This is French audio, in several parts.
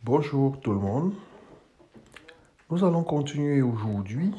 Bonjour tout le monde. Nous allons continuer aujourd'hui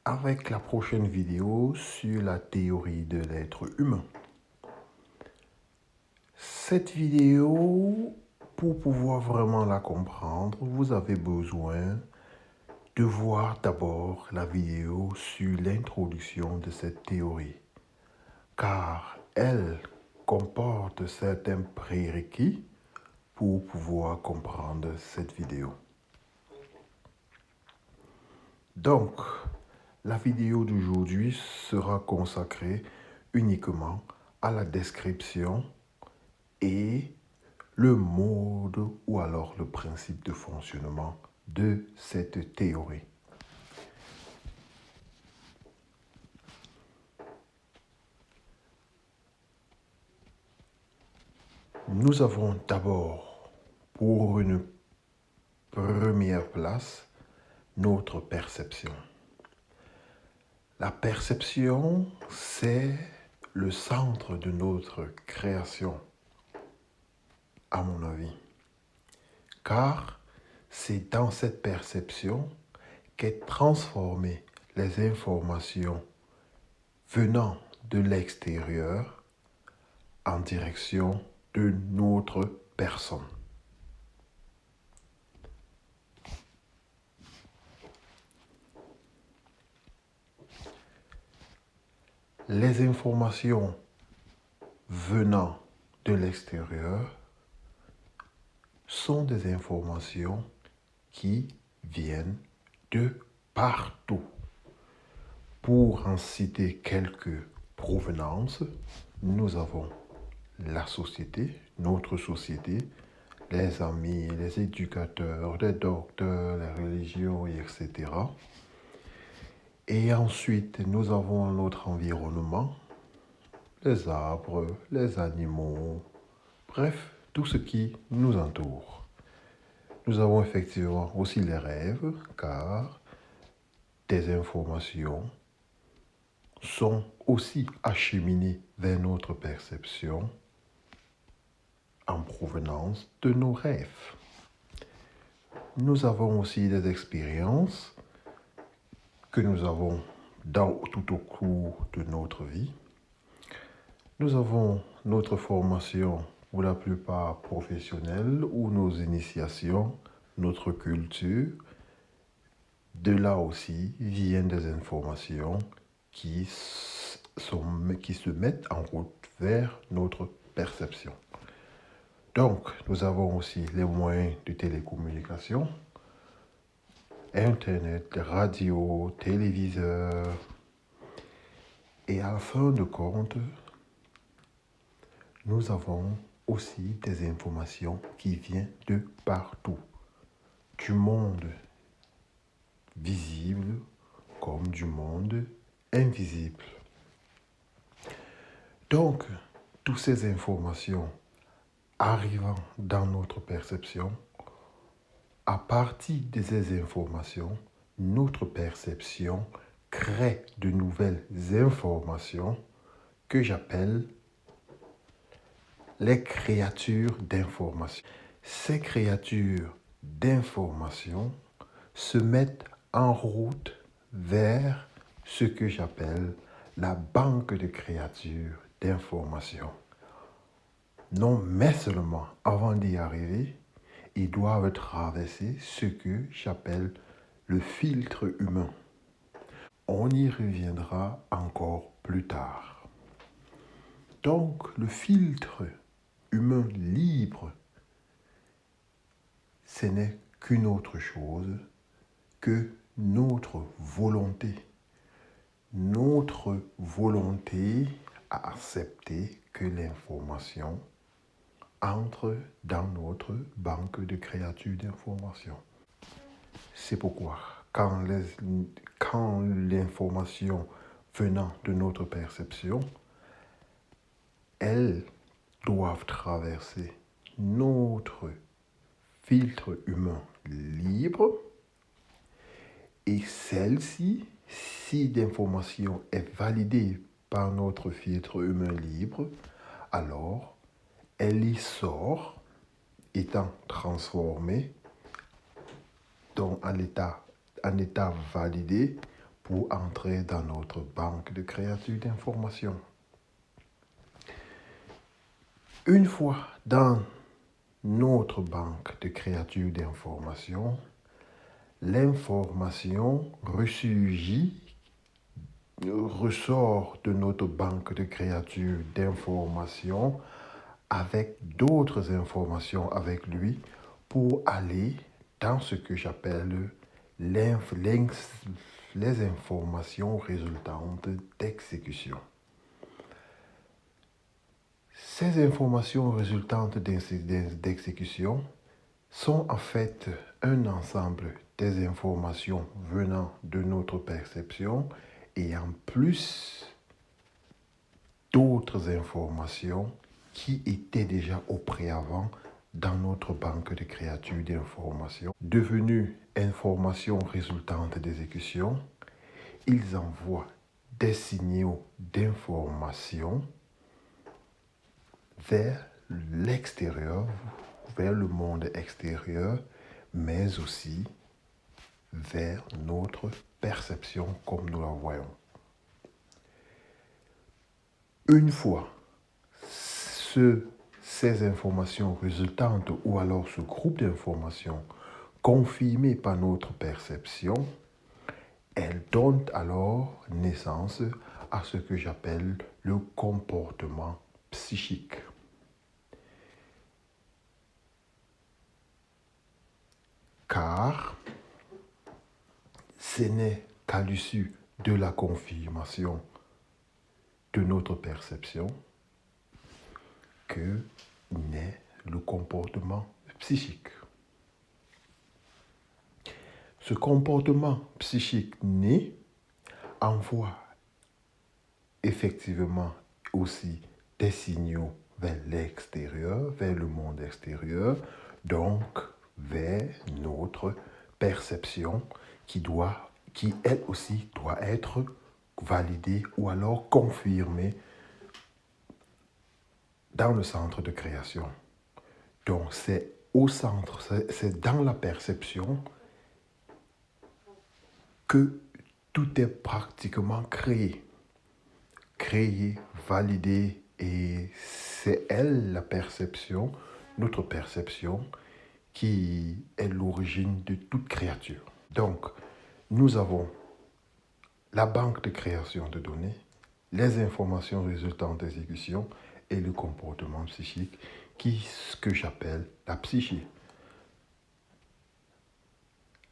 avec la prochaine vidéo sur la théorie de l'être humain. Cette vidéo, pour pouvoir vraiment la comprendre, vous avez besoin de voir d'abord la vidéo sur l'introduction de cette théorie, car elle comporte certains prérequis pour pouvoir comprendre cette vidéo. Donc, la vidéo d'aujourd'hui sera consacrée uniquement à la description et le mode ou alors le principe de fonctionnement de cette théorie. Nous avons d'abord, pour une première place, notre perception. La perception, c'est le centre de notre création, à mon avis. Car c'est dans cette perception qu'est transformées les informations venant de l'extérieur en direction de notre personne. Les informations venant de l'extérieur sont des informations qui viennent de partout. Pour en citer quelques provenances, nous avons la société, notre société, les amis, les éducateurs, les docteurs, les religions, etc. Et ensuite, nous avons notre environnement, les arbres, les animaux, bref, tout ce qui nous entoure. Nous avons effectivement aussi les rêves, car des informations sont aussi acheminées vers notre perception en provenance de nos rêves. Nous avons aussi des expériences que nous avons tout au cours de notre vie. Nous avons notre formation, pour la plupart professionnelle, ou nos initiations, notre culture. De là aussi viennent des informations qui se mettent en route vers notre perception. Donc, nous avons aussi les moyens de télécommunication, Internet, radio, téléviseur. Et à la fin de compte, nous avons aussi des informations qui viennent de partout, du monde visible comme du monde invisible. Donc, toutes ces informations arrivant dans notre perception, à partir de ces informations, notre perception crée de nouvelles informations que j'appelle les créatures d'information. Ces créatures d'information se mettent en route vers ce que j'appelle la banque de créatures d'information. Non, mais seulement avant d'y arriver, ils doivent traverser ce que j'appelle le filtre humain. On y reviendra encore plus tard. Donc, le filtre humain libre, ce n'est qu'une autre chose que notre volonté. Notre volonté à accepter que l'information entre dans notre banque de créatures d'information. C'est pourquoi, quand l'information venant de notre perception, elles doivent traverser notre filtre humain libre, et celle-ci, si l'information est validée par notre filtre humain libre, alors elle y sort étant transformé donc en état validé pour entrer dans notre banque de créatures d'information. Une fois dans notre banque de créatures d'information, l'information ressort de notre banque de créatures d'information avec d'autres informations avec lui pour aller dans ce que j'appelle les informations résultantes d'exécution. Ces informations résultantes d'exécution sont en fait un ensemble des informations venant de notre perception et en plus d'autres informations qui étaient déjà au préavant dans notre banque de créatures d'informations. Devenues informations résultantes d'exécution, ils envoient des signaux d'information vers l'extérieur, vers le monde extérieur, mais aussi vers notre perception comme nous la voyons. Une fois ces informations résultantes ou alors ce groupe d'informations confirmées par notre perception, elles donnent alors naissance à ce que j'appelle le comportement psychique. Car ce n'est qu'à l'issue de la confirmation de notre perception que naît le comportement psychique. Ce comportement psychique né envoie effectivement aussi des signaux vers l'extérieur, vers le monde extérieur, donc vers notre perception qui elle aussi doit être validée ou alors confirmée dans le centre de création. Donc c'est au centre, c'est dans la perception que tout est pratiquement créé, validé, et c'est elle, la perception, notre perception, qui est l'origine de toute créature. Donc, nous avons la banque de création de données, les informations résultant d'exécution et le comportement psychique, ce que j'appelle la psyché.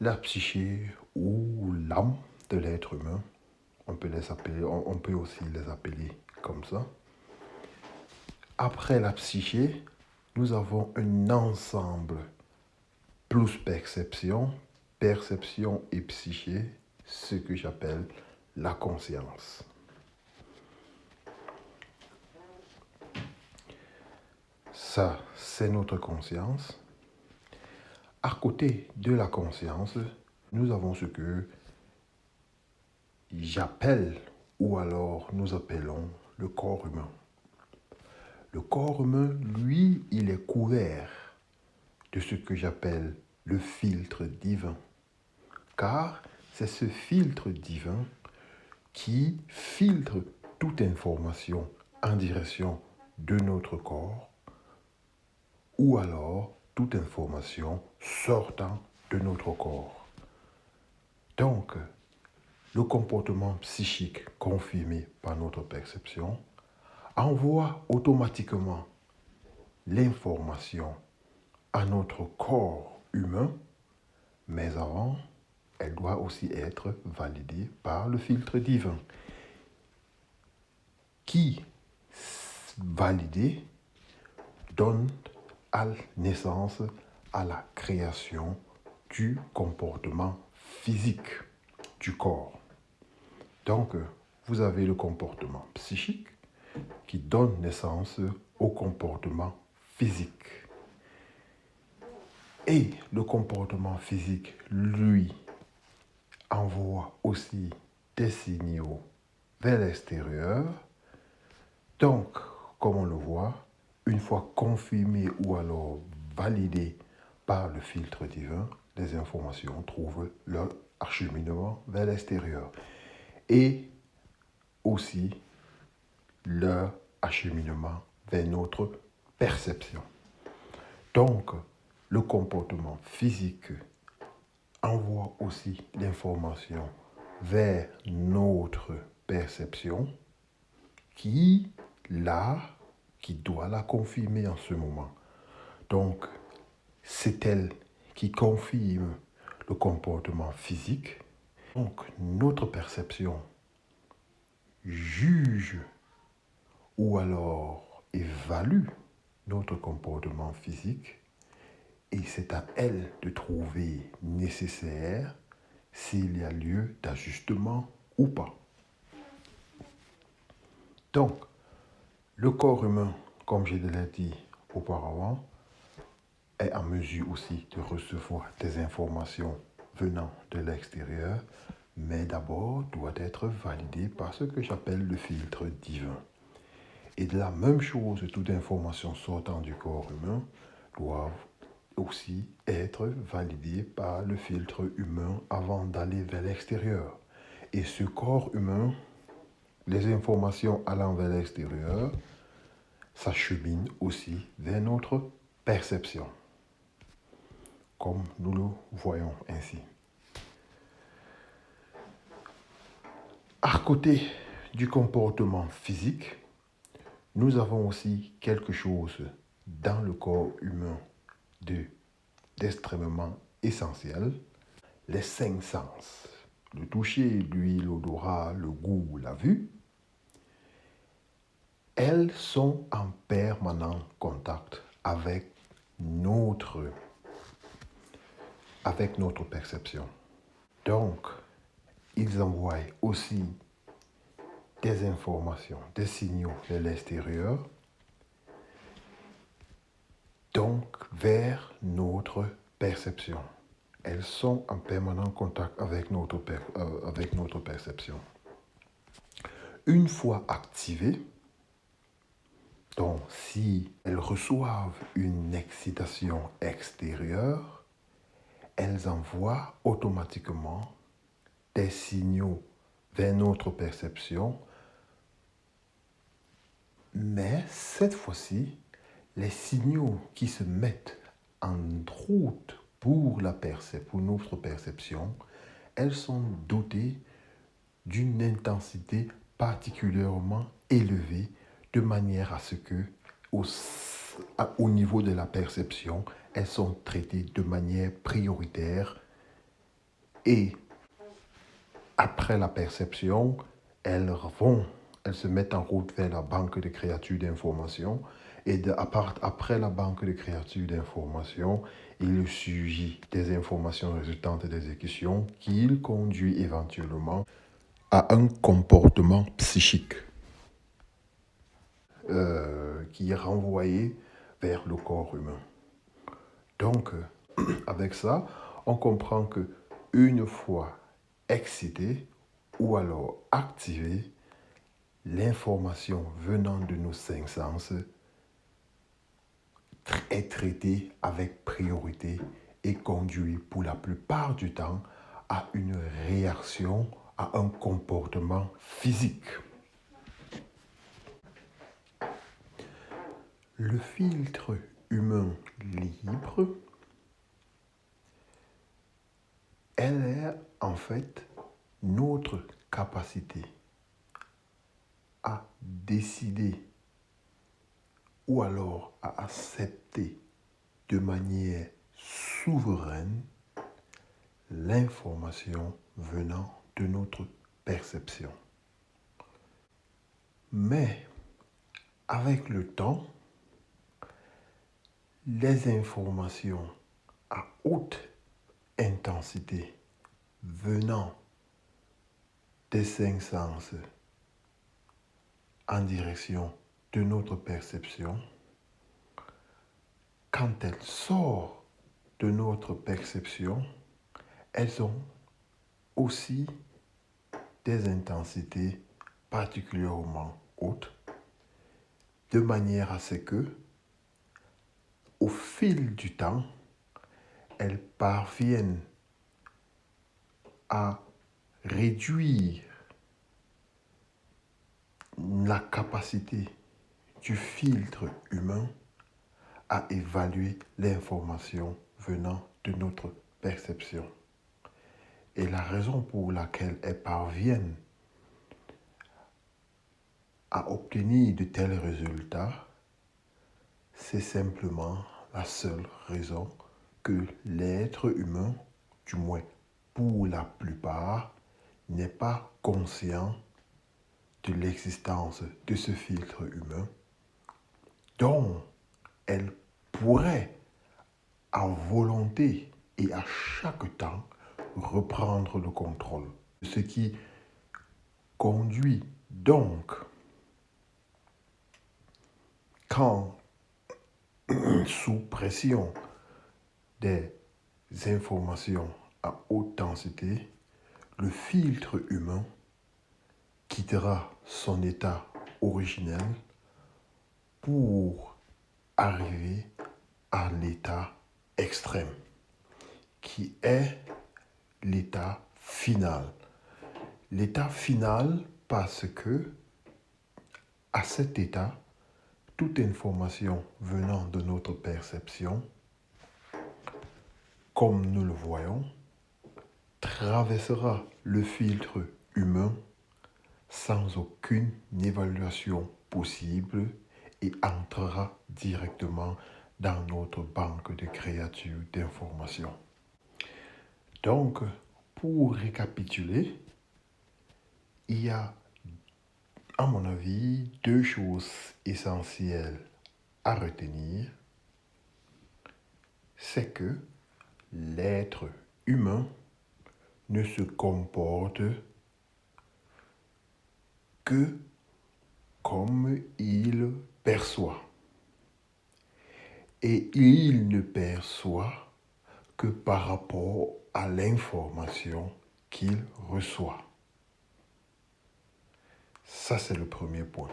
La psyché ou l'âme de l'être humain, on peut aussi les appeler comme ça. Après la psyché, nous avons un ensemble plus perception et psyché, ce que j'appelle la conscience. Ça, c'est notre conscience. À côté de la conscience, nous avons ce que j'appelle, ou alors nous appelons le corps humain. Le corps humain, lui, il est couvert de ce que j'appelle le filtre divin. Car c'est ce filtre divin qui filtre toute information en direction de notre corps ou alors toute information sortant de notre corps. Donc, le comportement psychique confirmé par notre perception envoie automatiquement l'information à notre corps humain, mais avant, elle doit aussi être validée par le filtre divin, qui, validé, donne naissance à la création du comportement physique du corps. Donc, vous avez le comportement psychique qui donne naissance au comportement physique. Et le comportement physique, lui, envoie aussi des signaux vers l'extérieur. Donc, comme on le voit, une fois confirmé ou alors validées par le filtre divin, les informations trouvent leur acheminement vers l'extérieur et aussi leur acheminement vers notre perception. Donc, le comportement physique envoie aussi l'information vers notre perception qui doit la confirmer en ce moment. Donc, c'est elle qui confirme le comportement physique. Donc, notre perception juge ou alors évalue notre comportement physique et c'est à elle de trouver nécessaire s'il y a lieu d'ajustement ou pas. Donc, le corps humain, comme je l'ai dit auparavant, est en mesure aussi de recevoir des informations venant de l'extérieur, mais d'abord doit être validé par ce que j'appelle le filtre divin. Et de la même chose, toute information sortant du corps humain doit aussi être validée par le filtre humain avant d'aller vers l'extérieur. Et ce corps humain, les informations allant vers l'extérieur, s'acheminent aussi vers notre perception, comme nous le voyons ainsi. À côté du comportement physique, nous avons aussi quelque chose dans le corps humain d'extrêmement essentiel, les cinq sens. Le toucher, l'ouïe, l'odorat, le goût, la vue, elles sont en permanent contact avec notre perception. Donc, ils envoient aussi des informations, des signaux vers l'extérieur, donc vers notre perception. Elles sont en permanent contact avec notre perception. Une fois activées, donc si elles reçoivent une excitation extérieure, elles envoient automatiquement des signaux vers notre perception, mais cette fois-ci, les signaux qui se mettent en route pour notre perception, elles sont dotées d'une intensité particulièrement élevée, de manière à ce que, au niveau de la perception, elles sont traitées de manière prioritaire et après la perception, elles se mettent en route vers la banque de créatures d'information. Et après la banque de créatures d'information, il surgit des informations résultantes des exécutions qui conduit éventuellement à un comportement psychique qui est renvoyé vers le corps humain. Donc, avec ça, on comprend que une fois excité ou alors activé, l'information venant de nos cinq sens est traitée avec priorité et conduit pour la plupart du temps à une réaction, à un comportement physique. Le filtre humain libre, elle est en fait notre capacité à décider ou alors à accepter de manière souveraine l'information venant de notre perception. Mais avec le temps, les informations à haute intensité venant des cinq sens en direction de notre perception, quand elles sortent de notre perception, elles ont aussi des intensités particulièrement hautes, de manière à ce que au fil du temps, elles parviennent à réduire la capacité du filtre humain à évaluer l'information venant de notre perception. Et la raison pour laquelle elles parviennent à obtenir de tels résultats, c'est simplement la seule raison que l'être humain, du moins pour la plupart, n'est pas conscient de l'existence de ce filtre humain dont elle pourrait à volonté et à chaque temps reprendre le contrôle. Ce qui conduit donc, quand sous pression des informations à haute densité, le filtre humain quittera son état originel pour arriver à l'état extrême, qui est l'état final. L'état final parce que, à cet état, toute information venant de notre perception, comme nous le voyons, traversera le filtre humain sans aucune évaluation possible et entrera directement dans notre banque de créatures d'informations. Donc, pour récapituler, il y a, à mon avis, deux choses essentielles à retenir. C'est que l'être humain ne se comporte que comme il perçoit. Et il ne perçoit que par rapport à l'information qu'il reçoit. Ça, c'est le premier point.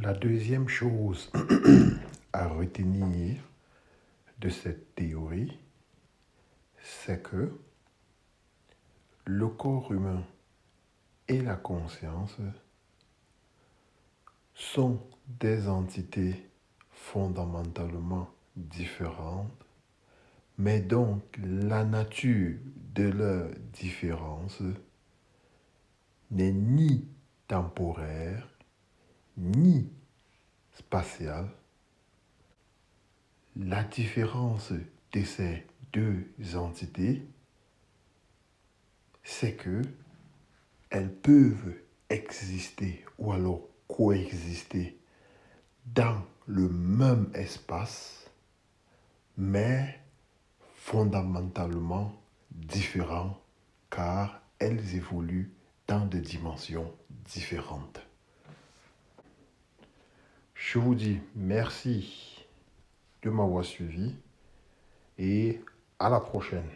La deuxième chose à retenir de cette théorie, c'est que le corps humain et la conscience sont des entités fondamentalement différentes, mais dont la nature de leur différence n'est ni temporaire, ni spatiale. La différence de ces deux entités, c'est que elles peuvent exister ou alors coexister dans le même espace, mais fondamentalement différents car elles évoluent dans des dimensions différentes. Je vous dis merci de m'avoir suivi et à la prochaine.